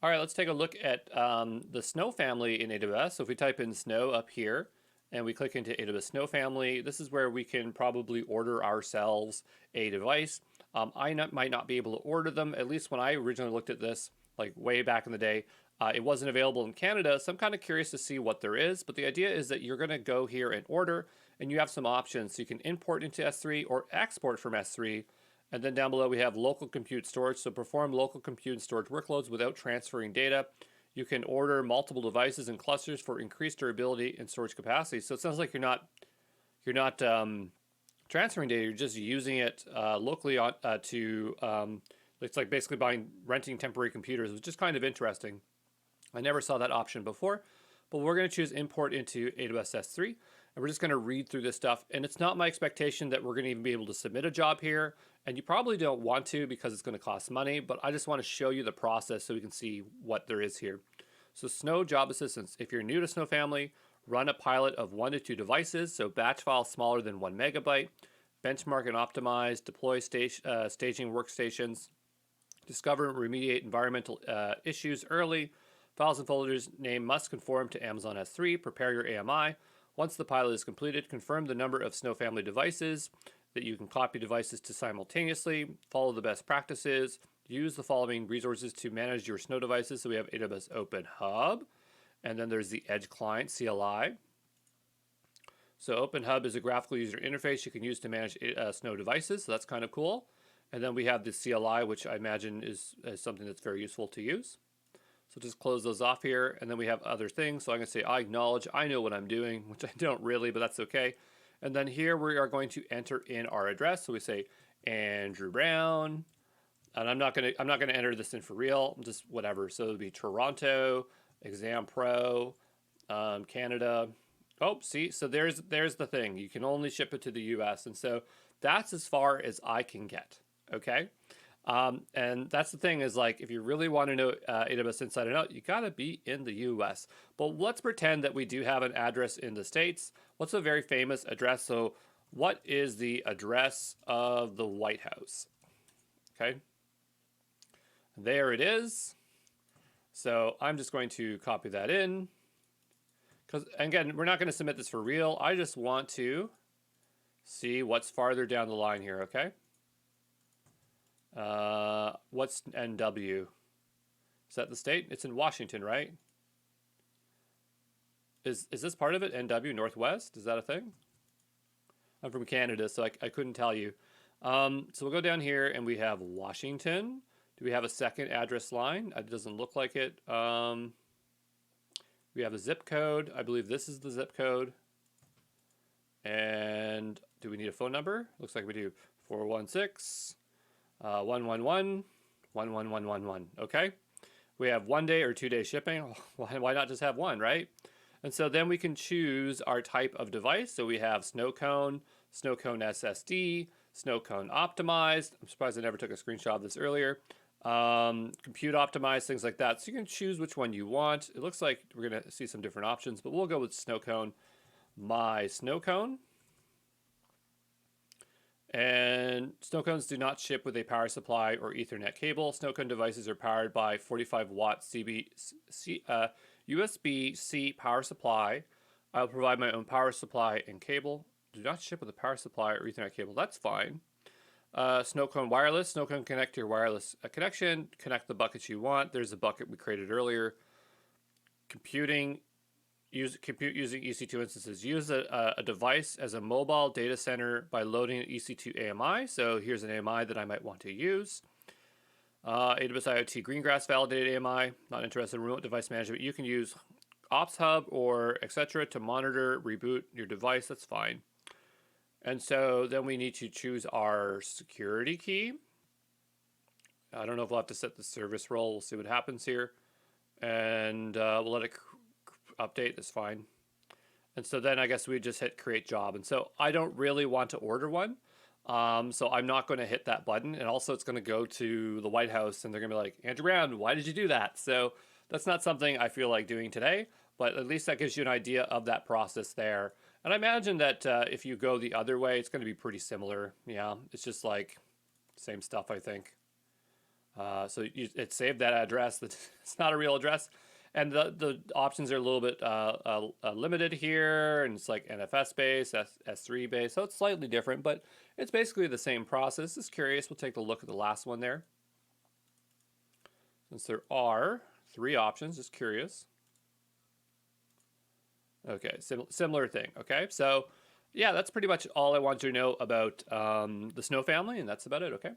All right, let's take a look at the Snow family in AWS. So if we type in Snow up here and we click into AWS Snow family, this is where we can probably order ourselves a device. Might not be able to order them. At least when I originally looked at this, like way back in the day, it wasn't available in Canada. So I'm kind of curious to see what there is. But the idea is that you're going to go here and order, and you have some options. So you can import into S3 or export from S3. And then down below we have local compute storage. So perform local compute and storage workloads without transferring data. You can order multiple devices and clusters for increased durability and storage capacity. So it sounds like you're not transferring data. You're just using it locally on it's like basically renting temporary computers, which is kind of interesting. I never saw that option before, but we're going to choose import into AWS S3, and we're just going to read through this stuff. And it's not my expectation that we're going to even be able to submit a job here, and you probably don't want to because it's going to cost money, but I just want to show you the process so we can see what there is here. So Snow Job Assistance. If you're new to Snow family, run a pilot of 1 to 2 devices, so batch files smaller than 1 megabyte, benchmark and optimize, deploy staging workstations, discover and remediate environmental issues early. Files and folders name must conform to Amazon S3. Prepare your AMI. Once the pilot is completed, confirm the number of Snow family devices that you can copy devices to simultaneously. Follow the best practices. Use the following resources to manage your Snow devices. So we have AWS Open Hub, and then there's the Edge Client, CLI. So Open Hub is a graphical user interface you can use to manage Snow devices. So that's kind of cool. And then we have the CLI, which I imagine is something that's very useful to use. So just close those off here, and then we have other things. So I'm going to say I acknowledge, I know what I'm doing, which I don't really, but that's okay. And then here we are going to enter in our address. So we say Andrew Brown, and I'm not going to enter this in for real, just whatever. So it'll be Toronto, Exam Pro, Canada. Oh, see, so there's the thing. You can only ship it to the US, and so that's as far as I can get. Okay. And that's the thing is, like, if you really want to know AWS inside and out, you got to be in the US. But let's pretend that we do have an address in the States. What's a very famous address? So what is the address of the White House? Okay. There it is. So I'm just going to copy that in. Because, again, we're not going to submit this for real. I just want to see what's farther down the line here, okay? What's NW? Is that the state? It's in Washington, right? Is this part of it? NW, Northwest? Is that a thing? I'm from Canada, so I couldn't tell you. So we'll go down here and we have Washington. Do we have a second address line? It doesn't look like it. We have a zip code. I believe this is the zip code. And do we need a phone number? Looks like we do. 416 111 11111. Okay. We have 1 day or 2 day shipping. Why not just have one, right? And so then we can choose our type of device. So we have Snow Cone, Snow Cone SSD, Snow Cone Optimized. I'm surprised I never took a screenshot of this earlier. Compute optimized, things like that. So you can choose which one you want. It looks like we're going to see some different options, but we'll go with Snow Cone. My Snow Cone. And Snow Cones do not ship with a power supply or Ethernet cable. Snow Cone devices are powered by 45-watt USB-C power supply. I'll provide my own power supply and cable. Do not ship with a power supply or Ethernet cable. That's fine. Snow Cone Wireless. Snow Cone connect to your wireless connection. Connect the buckets you want. There's a bucket we created earlier. Compute using EC2 instances. Use a device as a mobile data center by loading an EC2 AMI. So here's an AMI that I might want to use. AWS IoT Greengrass validated AMI. Not interested in remote device management. You can use Ops Hub or etc. to monitor, reboot your device. That's fine. And so then we need to choose our security key. I don't know if we'll have to set the service role. We'll see what happens here. And we'll let it update. That's fine. And so then I guess we just hit create job. And so I don't really want to order one. So I'm not going to hit that button. And also it's going to go to the White House and they're going to be like, Andrew Brown, why did you do that? So that's not something I feel like doing today, but at least that gives you an idea of that process there. And I imagine that if you go the other way, it's going to be pretty similar. Yeah, it's just like same stuff, I think. It saved that address. It's not a real address. And the options are a little bit limited here, and it's like NFS base, S3 base, so it's slightly different, but it's basically the same process. Just curious, we'll take a look at the last one there. Since there are 3 options, just curious. Okay, similar thing. Okay, so yeah, that's pretty much all I want you to know about the Snow family, and that's about it. Okay.